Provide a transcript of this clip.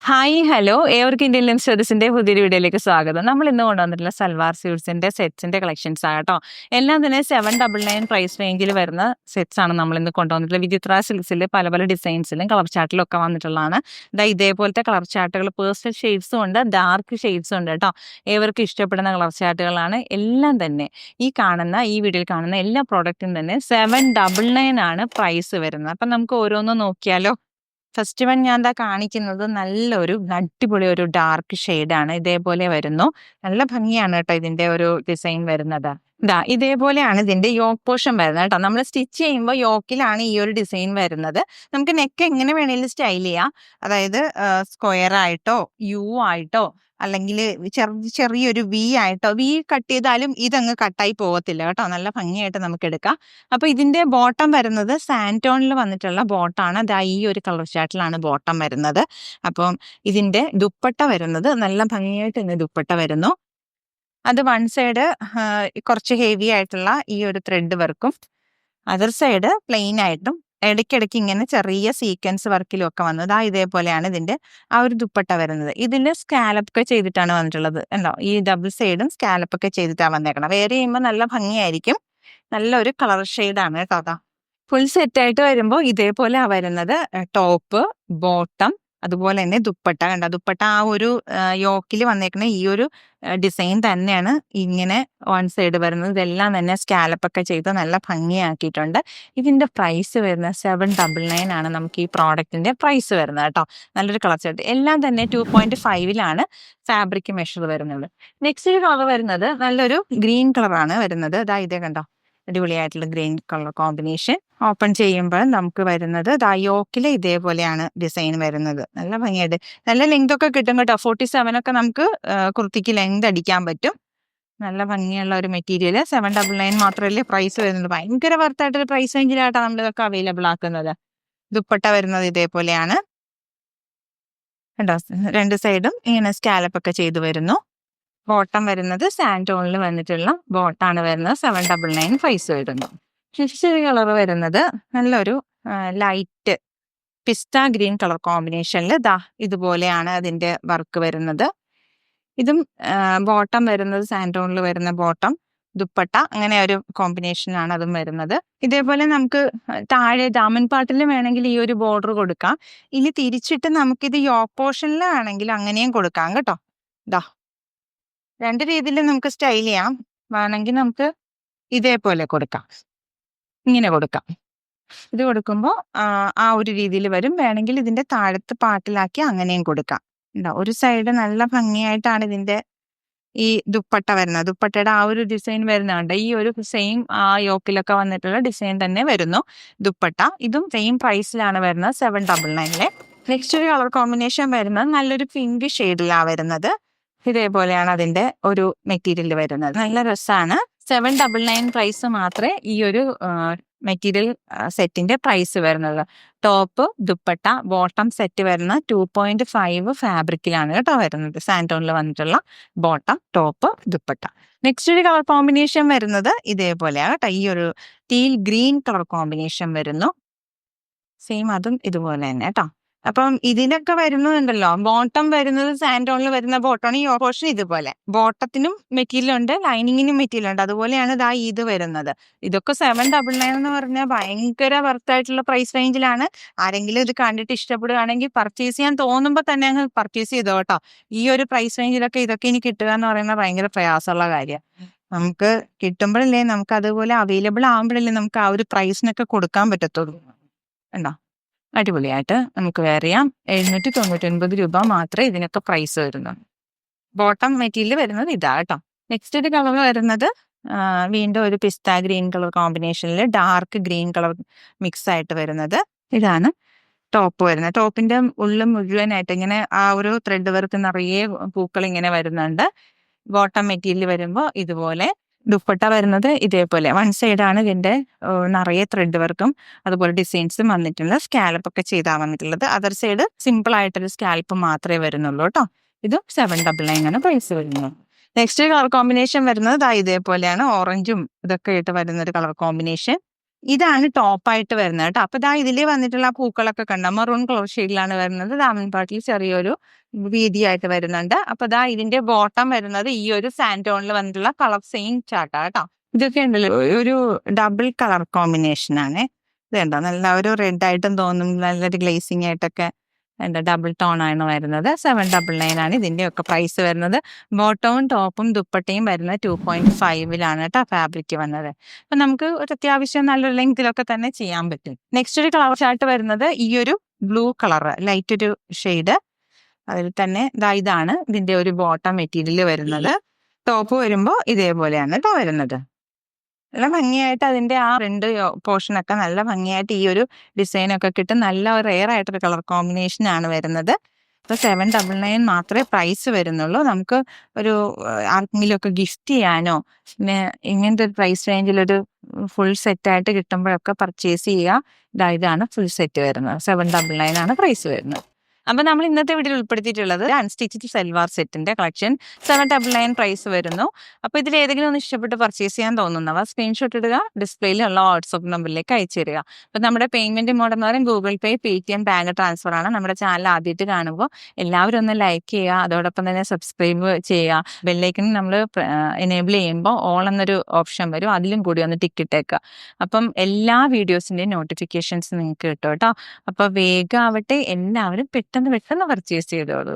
Hi hello ഏവർക്കും Indian ലിം സ്റ്റഡീസിന്റെ പുതിയൊരു വീഡിയോയിലേക്ക് സ്വാഗതം. നമ്മൾ ഇന്ന് കൊണ്ടുവന്നിട്ടുള്ള സൽവാർ സ്യൂട്ട്സിന്റെ സെറ്റ്സിന്റെ കളക്ഷൻസ് ആട്ടോ. എല്ലാം തന്നെ 799 പ്രൈസ് റേഞ്ചിൽ വരുന്ന സെറ്റ്സ് ആണ് നമ്മൾ ഇന്ന് കൊണ്ടുവന്നിട്ടുള്ളത്. വിചിത്ര സിൽക്സിൽ പല പല ഡിസൈൻസിലും കളർ ചാർട്ടിലും ഒക്കെ വന്നിട്ടുള്ളതാണ്. ഇതേപോലത്തെ കളർ ചാർട്ടുകൾ പേഴ്സണൽ ഷെയ്ഡ്സും ഉണ്ട്, ഡാർക്ക് ഷെയ്ഡ്സും ഉണ്ട് കേട്ടോ. ഏവർക്കും ഇഷ്ടപ്പെടുന്ന കളർ ചാർട്ടുകളാണ് എല്ലാം തന്നെ. ഈ വീഡിയോയിൽ കാണുന്ന എല്ലാ പ്രോഡക്റ്റും തന്നെ 799 ആണ് പ്രൈസ് വരുന്നത്. അപ്പം നമുക്ക് ഓരോന്നും നോക്കിയാലോ. ഫസ്റ്റ് വൺ ഞാൻ കാണിക്കുന്നത് നല്ലൊരു അടിപൊളി ഒരു ഡാർക്ക് ഷെയ്ഡാണ്. ഇതേപോലെ വരുന്നു. നല്ല ഭംഗിയാണ് കേട്ടോ ഇതിന്റെ ഒരു ഡിസൈൻ വരുന്നത്. ഇതേപോലെയാണ് ഇതിന്റെ യോക്ക് പോർഷൻ വരുന്നത് കേട്ടോ. നമ്മൾ സ്റ്റിച്ച് ചെയ്യുമ്പോൾ യോക്കിലാണ് ഈ ഒരു ഡിസൈൻ വരുന്നത്. നമുക്ക് നെക്ക് എങ്ങനെ വേണേലും സ്റ്റൈൽ ചെയ്യാം. അതായത് സ്ക്വയർ ആയിട്ടോ യു ആയിട്ടോ അല്ലെങ്കിൽ ചെറിയൊരു വി ആയിട്ടോ. വി കട്ട് ചെയ്താലും ഇതങ്ങ് കട്ടായി പോകത്തില്ല കേട്ടോ. നല്ല ഭംഗിയായിട്ട് നമുക്ക് എടുക്കാം. അപ്പൊ ഇതിന്റെ ബോട്ടം വരുന്നത് സാൻറ്റോണിൽ വന്നിട്ടുള്ള ബോട്ടാണ്. ഈ ഒരു കളർ ചാർട്ടിലാണ് ബോട്ടം വരുന്നത്. അപ്പം ഇതിന്റെ ദുപ്പട്ട വരുന്നത് നല്ല ഭംഗിയായിട്ട് ഇന്ന് ദുപ്പട്ട വരുന്നു. അത് വൺ സൈഡ് കുറച്ച് ഹെവി ആയിട്ടുള്ള ഈ ഒരു ത്രെഡ് വർക്കും, അതർ സൈഡ് പ്ലെയിൻ ആയിട്ടും ഇടയ്ക്കിടയ്ക്ക് ഇങ്ങനെ ചെറിയ സീക്വൻസ് വർക്കിലും ഒക്കെ വന്നത്. ഇതേപോലെയാണ് ഇതിന്റെ ആ ഒരു ദുപ്പട്ട വരുന്നത്. ഇതിൽ സ്കാലപ്പ് ഒക്കെ ചെയ്തിട്ടാണ് വന്നിട്ടുള്ളത്. ഉണ്ടോ, ഈ ഡബിൾ സൈഡും സ്കാലപ്പ് ഒക്കെ ചെയ്തിട്ടാണ് വന്നേക്കണം. വേറെ ചെയ്യുമ്പോൾ നല്ല ഭംഗിയായിരിക്കും. നല്ലൊരു കളർ ഷെയ്ഡാണ് കേട്ടോ. ഫുൾ സെറ്റ് ആയിട്ട് വരുമ്പോൾ ഇതേപോലെ വരുന്നത്. ടോപ്പ്, ബോട്ടം, അതുപോലെ തന്നെ ദുപ്പട്ട. ദുപ്പട്ട ആ ഒരു യോക്കിൽ വന്നേക്കുന്ന ഈ ഒരു ഡിസൈൻ തന്നെയാണ് ഇങ്ങനെ വൺ സൈഡ് വരുന്നത്. ഇതെല്ലാം തന്നെ സ്കാലപ്പ് ഒക്കെ ചെയ്ത് നല്ല ഭംഗിയാക്കിയിട്ടുണ്ട്. ഇതിന്റെ പ്രൈസ് വരുന്നത് 799 ആണ് നമുക്ക് ഈ പ്രോഡക്റ്റിന്റെ പ്രൈസ് വരുന്നത് കേട്ടോ. നല്ലൊരു കളർ സെറ്റ്. എല്ലാം തന്നെ 2.5 ഫാബ്രിക് മെഷർ വരുന്നത്. നെക്സ്റ്റ് കളർ വരുന്നത് നല്ലൊരു ഗ്രീൻ കളറാണ് വരുന്നത്. ഇതേ കണ്ടോ, അടിപൊളിയായിട്ടുള്ള ഗ്രീൻ കളർ കോമ്പിനേഷൻ. ഓപ്പൺ ചെയ്യുമ്പോൾ നമുക്ക് വരുന്നത് യോക്കില് ഇതേപോലെയാണ് ഡിസൈൻ വരുന്നത്. നല്ല ഭംഗിയായിട്ട് നല്ല ലെങ്ത് ഒക്കെ കിട്ടും കേട്ടോ. 47 ഒക്കെ നമുക്ക് കുർത്തിക്ക് ലെങ്ത് അടിക്കാൻ പറ്റും. നല്ല ഭംഗിയുള്ള ഒരു മെറ്റീരിയൽ. 799 മാത്രമല്ലേ പ്രൈസ് വരുന്നത്. ഭയങ്കര വർത്തായിട്ടൊരു പ്രൈസ് റേഞ്ചിലായിട്ടാണ് നമ്മൾ ഇതൊക്കെ അവൈലബിൾ ആക്കുന്നത്. ദുപ്പട്ട വരുന്നത് ഇതേപോലെയാണ് കേട്ടോ. രണ്ട് സൈഡും ഇങ്ങനെ സ്കാലപ്പ് ഒക്കെ ചെയ്തു വരുന്നു. ബോട്ടം വരുന്നത് സാൻറ്റോണിൽ വന്നിട്ടുള്ള ബോട്ടാണ് വരുന്നത്. 799 പ്രൈസ് വരുന്നു. നെക്സ്റ്റ് കളർ വരുന്നത് നല്ലൊരു ലൈറ്റ് പിസ്ത ഗ്രീൻ കളർ കോമ്പിനേഷനിൽ ഇതുപോലെയാണ് അതിന്റെ വർക്ക് വരുന്നത്. ഇതും ബോട്ടം വരുന്നത് സാൻറ്റോണിൽ വരുന്ന ബോട്ടം, ദുപ്പട്ട, അങ്ങനെ ഒരു കോമ്പിനേഷനാണ് അതും വരുന്നത്. ഇതേപോലെ നമുക്ക് താഴെ ദാമൻ പാട്ടിൽ വേണമെങ്കിൽ ഈ ഒരു ബോർഡർ കൊടുക്കാം. ഇനി തിരിച്ചിട്ട് നമുക്കിത് യോക്ക് പോർഷനിൽ വേണമെങ്കിൽ അങ്ങനെയും കൊടുക്കാം കേട്ടോ. രണ്ട് രീതിയിൽ നമുക്ക് സ്റ്റൈൽ ചെയ്യാം. വേണമെങ്കിൽ നമുക്ക് ഇതേപോലെ കൊടുക്കാം, ഇങ്ങനെ കൊടുക്കാം. ഇത് കൊടുക്കുമ്പോൾ ആ ഒരു രീതിയിൽ വരും. വേണമെങ്കിൽ ഇതിന്റെ താഴത്ത് പാട്ടിലാക്കി അങ്ങനെയും കൊടുക്കാം. ഒരു സൈഡ് നല്ല ഭംഗിയായിട്ടാണ് ഇതിന്റെ ഈ ദുപ്പട്ട വരുന്നത്. ദുപ്പട്ടയുടെ ആ ഒരു ഡിസൈൻ വരുന്നുണ്ട്. ഈ ഒരു സെയിം ആ യോക്കിലൊക്കെ വന്നിട്ടുള്ള ഡിസൈൻ തന്നെ വരുന്നു ദുപ്പട്ട. ഇതും സെയിം പ്രൈസിലാണ് വരുന്നത്, 799. നെക്സ്റ്റ് ഒരു കളർ കോമ്പിനേഷൻ വരുന്നത് നല്ലൊരു പിങ്ക് ഷെയ്ഡിലാണ് വരുന്നത്. ഇതേപോലെയാണ് അതിന്റെ ഒരു മെറ്റീരിയൽ വരുന്നത്. നല്ല രസമാണ്. 799 പ്രൈസ് മാത്രമേ ഈ ഒരു മെറ്റീരിയൽ സെറ്റിന്റെ പ്രൈസ് വരുന്നത്. ടോപ്പ്, ദുപ്പട്ട, ബോട്ടം സെറ്റ് വരുന്ന 2.5 ഫാബ്രിക്കിലാണ് കേട്ടോ വരുന്നത്. സാൻറ്റോണിൽ വന്നിട്ടുള്ള ബോട്ടം, ടോപ്പ്, ദുപ്പട്ട. നെക്സ്റ്റ് ഒരു കളർ കോമ്പിനേഷൻ വരുന്നത് ഇതേപോലെയാണ് കേട്ടോ. ഈ ഒരു ടീൽ ഗ്രീൻ കളർ കോമ്പിനേഷൻ വരുന്നു. സെയിം അതും ഇതുപോലെ തന്നെ കേട്ടോ. അപ്പം ഇതിനൊക്കെ വരുന്നുണ്ടല്ലോ, ബോട്ടം വരുന്നത് സാൻറ്റോണിൽ വരുന്ന ബോട്ടമാണ്. ഈ പോർഷൻ ഇതുപോലെ ബോട്ടത്തിനും മെറ്റീരിയൽ ഉണ്ട്, ലൈനിങ്ങിനും മെറ്റീരിയൽ ഉണ്ട്. അതുപോലെയാണ് ഇത് വരുന്നത്. ഇതൊക്കെ 799 എന്ന് പറഞ്ഞാൽ ഭയങ്കര വർത്തായിട്ടുള്ള പ്രൈസ് റേഞ്ചിലാണ്. ആരെങ്കിലും ഇത് കണ്ടിട്ട് ഇഷ്ടപ്പെടുകയാണെങ്കിൽ പർച്ചേസ് ചെയ്യാൻ തോന്നുമ്പോൾ തന്നെ അങ്ങ് പർച്ചേസ് ചെയ്തോ കേട്ടോ. ഈ ഒരു പ്രൈസ് റേഞ്ചിലൊക്കെ ഇതൊക്കെ ഇനി കിട്ടുക എന്ന് പറയുന്നത് ഭയങ്കര പ്രയാസമുള്ള കാര്യമാണ്. നമുക്ക് കിട്ടുമ്പോഴല്ലേ, നമുക്ക് അതുപോലെ അവൈലബിൾ ആകുമ്പോഴല്ലേ നമുക്ക് ആ ഒരു പ്രൈസിനൊക്കെ കൊടുക്കാൻ പറ്റത്തുള്ളൂ. ഉണ്ടോ, അടിപൊളിയായിട്ട് നമുക്ക് വെയർ ചെയ്യാം. 799 രൂപ മാത്രമേ ഇതിനൊക്കെ പ്രൈസ് വരുന്നുള്ളൂ. ബോട്ടം മെറ്റീരിയൽ വരുന്നത് കേട്ടോ. നെക്സ്റ്റ് ഒരു കളർ വരുന്നത് വീണ്ടും ഒരു പിസ്ത ഗ്രീൻ കളർ കോമ്പിനേഷനിൽ ഡാർക്ക് ഗ്രീൻ കളർ മിക്സ് ആയിട്ട് വരുന്നത്. ഇതാണ് ടോപ്പ് വരുന്നത്. ടോപ്പിന്റെ ഉള്ളിൽ മുഴുവനായിട്ട് ഇങ്ങനെ ആ ഒരു ത്രെഡ് വർക്ക് നിറയെ പൂക്കൾ ഇങ്ങനെ വരുന്നുണ്ട്. ബോട്ടം മെറ്റീരിയൽ വരുമ്പോൾ ഇതുപോലെ. ദുപ്പട്ട വരുന്നത് ഇതേപോലെ വൺ സൈഡാണ് ഇതിന്റെ നിറയെ ത്രെഡ് വർക്കും അതുപോലെ ഡിസൈൻസും വന്നിട്ടുള്ളത്. സ്കാലപ്പ് ഒക്കെ ചെയ്താൽ വന്നിട്ടുള്ളത്. അതർ സൈഡ് സിമ്പിൾ ആയിട്ടൊരു സ്കാലപ്പ് മാത്രമേ വരുന്നുള്ളൂ കേട്ടോ. ഇതും 799 ആണ് പ്രൈസ് വരുന്നത്. നെക്സ്റ്റ് കളർ കോമ്പിനേഷൻ വരുന്നത് ഇതേപോലെയാണ്. ഓറഞ്ചും ഇതൊക്കെ ആയിട്ട് വരുന്ന ഒരു കളർ കോമ്പിനേഷൻ. ഇതാണ് ടോപ്പായിട്ട് വരുന്നത് കേട്ടോ. അപ്പൊ ഇതിൽ വന്നിട്ടുള്ള പൂക്കളൊക്കെ കണ്ട മെറൂൺ കളർ ഷെയ്ഡിലാണ് വരുന്നത്. ദാമൻ പാർട്ടിൽ ചെറിയൊരു വീതിയായിട്ട് വരുന്നുണ്ട്. അപ്പൊ ഇതിന്റെ ബോട്ടം വരുന്നത് ഈ ഒരു സാൻഡോണിൽ വന്നിട്ടുള്ള കളർ സെയിം ചാർട്ടാ കേട്ടോ. ഇതൊക്കെ ഉണ്ടല്ലോ ഒരു ഡബിൾ കളർ കോമ്പിനേഷൻ ആണ്. ഇത് കണ്ടോ, നല്ല ഒരു റെഡ് ആയിട്ടും തോന്നും, നല്ലൊരു ഗ്ലേസിങ് ആയിട്ടൊക്കെ ഡബിൾ ടോൺ ആണ് വരുന്നത്. 799 ആണ് ഇതിന്റെ ഒക്കെ പ്രൈസ് വരുന്നത്. ബോട്ടവും ടോപ്പും ദുപ്പട്ടയും വരുന്നത് 2.5 കേട്ടോ ഫാബ്രിക് വന്നത്. അപ്പൊ നമുക്ക് ഒരു അത്യാവശ്യം നല്ലൊരു ലെങ്തിലൊക്കെ തന്നെ ചെയ്യാൻ പറ്റും. നെക്സ്റ്റ് ഒരു കളർ ചാർട്ട് വരുന്നത് ഈ ഒരു ബ്ലൂ കളർ ലൈറ്റ് ഒരു ഷെയ്ഡ്. അതിൽ തന്നെ ഇതാണ് ഇതിന്റെ ഒരു ബോട്ടം മെറ്റീരിയൽ വരുന്നത്. ടോപ്പ് വരുമ്പോൾ ഇതേപോലെയാണ് കേട്ടോ വരുന്നത്. നല്ല ഭംഗിയായിട്ട് അതിന്റെ ആ ഫ്രണ്ട് പോർഷനൊക്കെ നല്ല ഭംഗിയായിട്ട് ഈ ഒരു ഡിസൈനൊക്കെ കിട്ടും. നല്ല ഒരു റെയർ ആയിട്ടൊരു കളർ കോമ്പിനേഷൻ ആണ് വരുന്നത്. അപ്പോൾ 799 മാത്രമേ പ്രൈസ് വരുന്നുള്ളൂ. നമുക്ക് ഒരു ആർക്കെങ്കിലും ഒക്കെ ഗിഫ്റ്റ് ചെയ്യാനോ പിന്നെ ഇങ്ങനത്തെ ഒരു പ്രൈസ് റേഞ്ചിലൊരു ഫുൾ സെറ്റായിട്ട് കിട്ടുമ്പോഴൊക്കെ പർച്ചേസ് ചെയ്യുക. ഇതാണ് ഫുൾ സെറ്റ് വരുന്നത്. 799 ആണ് പ്രൈസ് വരുന്നത്. അപ്പൊ നമ്മൾ ഇന്നത്തെ വീഡിയോയിൽ ഉൾപ്പെടുത്തിയിട്ടുള്ളത് അൺസ്റ്റിച്ച്ഡ് സൽവാർ സെറ്റിന്റെ കളക്ഷൻ. 799 പ്രൈസ് വരുന്നു. അപ്പൊ ഇതിൽ ഏതെങ്കിലും ഒന്ന് ഇഷ്ടപ്പെട്ട് പർച്ചേസ് ചെയ്യാൻ തോന്നുന്നവ സ്ക്രീൻഷോട്ട് ഇടുക, ഡിസ്പ്ലേയിലുള്ള വാട്സ്ആപ്പ് നമ്പറിലേക്ക് അയച്ചു തരിക. അപ്പൊ നമ്മുടെ പേയ്മെന്റ് മോഡ് എന്ന് പറയുന്നത് ഗൂഗിൾ പേ, പേടിഎം, ബാങ്ക് ട്രാൻസ്ഫർ ആണ്. നമ്മുടെ ചാനൽ ആദ്യമായിട്ട് കാണുമ്പോൾ എല്ലാവരും ഒന്ന് ലൈക്ക് ചെയ്യുക, അതോടൊപ്പം തന്നെ സബ്സ്ക്രൈബ് ചെയ്യുക. ബെല്ലൈക്കൺ നമ്മൾ എനേബിൾ ചെയ്യുമ്പോൾ ഓൾ എന്നൊരു ഓപ്ഷൻ വരും, അതിലും കൂടി ഒന്ന് ടിക്ക് ഇട്ടേക്കുക. അപ്പം എല്ലാ വീഡിയോസിന്റെയും നോട്ടിഫിക്കേഷൻസ് നിങ്ങൾക്ക് കിട്ടും കേട്ടോ. അപ്പൊ വേഗം ആവട്ടെ, എല്ലാവരും പെട്ടെന്ന് പർച്ചേസ് ചെയ്തോളൂ.